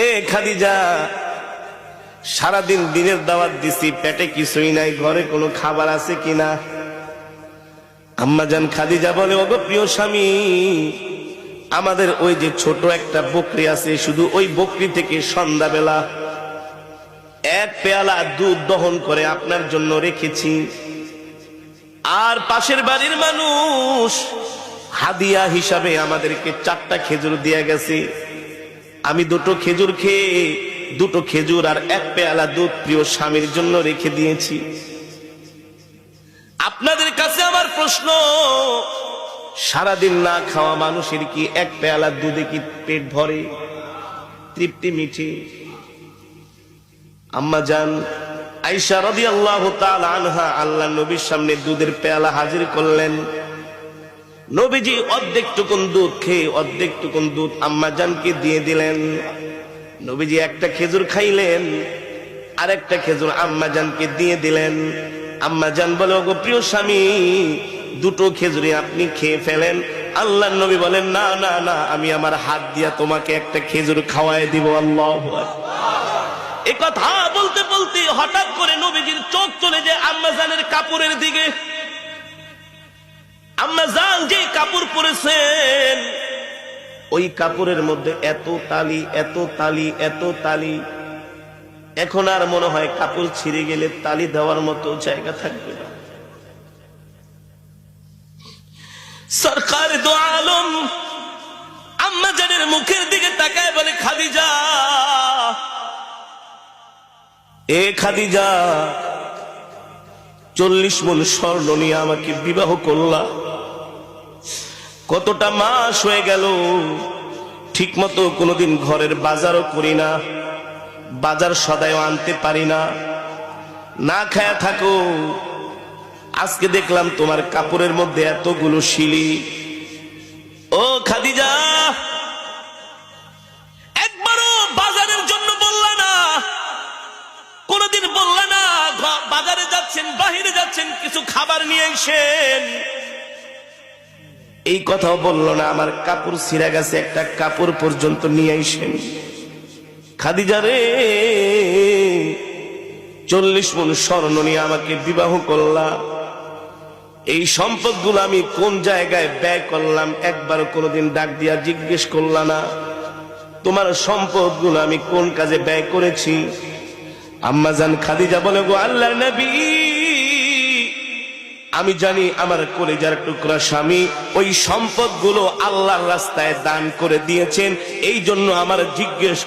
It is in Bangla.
এ খাদিজা, সারাদিন দিনের দাওয়াত দিছি, পেটে কিছুই নাই, ঘরে কোনো খাবার আছে কিনা? আম্মাজান খাদিজা বলে, ওগো প্রিয় স্বামী, আমাদের ওই যে ছোট একটা বকরি আছে, শুধু ওই বকরি থেকে সন্ধ্যাবেলা এক পেয়ালা দুধ দহন করে আপনার জন্য রেখেছি। আর পাশের বাড়ির মানুষ হাদিয়া হিসাবে আমাদেরকে 4টা খেজুর দিয়ে গেছে। আমি 2টো খেজুর খেয়ে 2টো খেজুর আর এক পেয়ালা দুধ প্রিয় স্বামীর জন্য রেখে দিয়েছি। আপনাদের কাছে আমার প্রশ্ন, সারাদিন না খাওয়া মানুষের কি এক পেয়ালা দুধে কি পেট ভরে, তৃপ্তি মিঠে? আম্মাজান আয়েশা রাদিয়াল্লাহু তাআলা আনহা আল্লাহর নবীর সামনে দুধের পেয়ালা হাজির করলেন। নবীজি অর্ধেক টুকুন দুধ খেয়ে অর্ধেক টুকুন দুধ আম্মাজানকে দিয়ে দিলেন। নবীজি একটা খেজুর খাইলেন, আর একটা খেজুর আম্মাজানকে দিয়ে দিলেন। আম্মাজান বলে, ওগো প্রিয় স্বামী, 2টো খেজুরি আপনি খেয়ে ফেলেন। আল্লাহর নবী বলেন, না না না, আমি আমার হাত দিয়া তোমাকে একটা খেজুর খাওয়ায় দিব। আল্লাহু আকবার। এই কথা বলতে বলতে হঠাৎ করে নবীজির চোখ চলে যায় আম্মাজানের কাপড়ের দিকে। আম্মাজান যে কাপড় পরেছেন, ওই কাপড়ের মধ্যে এত তালি, এত তালি, এত তালি, এখন আর মনে হয় কাপড় ছিঁড়ে গেলে তালি দেওয়ার মতো জায়গা থাকবে না। সরকার দো আলম আম্মাজানের মুখের দিকে তাকায় বলে, খাদিজা, এ খাদিজা, 40 মণ স্বর্ণ নিয়ে আমাকে বিবাহ করলা, কতটা মাস হয়ে গেল, ঠিক মতো কোনোদিন ঘরের বাজারও করি না, বাজার সদাইও আনতে পারি না, না খায়া থাকো। আজকে দেখলাম তোমার কাপড়ের মধ্যে এতগুলো শিলি। ও খাদিজা, একবারও বাজারের জন্য বললা না, কোনদিন বললা না বাজারে যাচ্ছেন, বাহিরে যাচ্ছেন, কিছু খাবার নিয়ে আসেন, এই কথাও বললো না। আমার কাপড় ছিঁড়া গেছে, একটা কাপড় পর্যন্ত নিয়ে আসেন। খাদিজা রে, 40 মণ স্বর্ণ নিয়ে আমাকে বিবাহ করলা, এই সম্পদগুলো আমি কোন জায়গায় ব্যয় করলাম একবারও কোনোদিন ডাক দিয়া জিজ্ঞেস করলা না। তোমার সম্পদগুলো আমি কোন কাজে ব্যয় করেছি? আম্মাজান খাদিজা বলে, গো আল্লাহর নবী, আমি জানি আমার কলিজার টুকরা স্বামী ওই সম্পদগুলো আল্লাহর রাস্তায় দান করে দিয়েছেন, এই জন্য আমার জিজ্ঞেস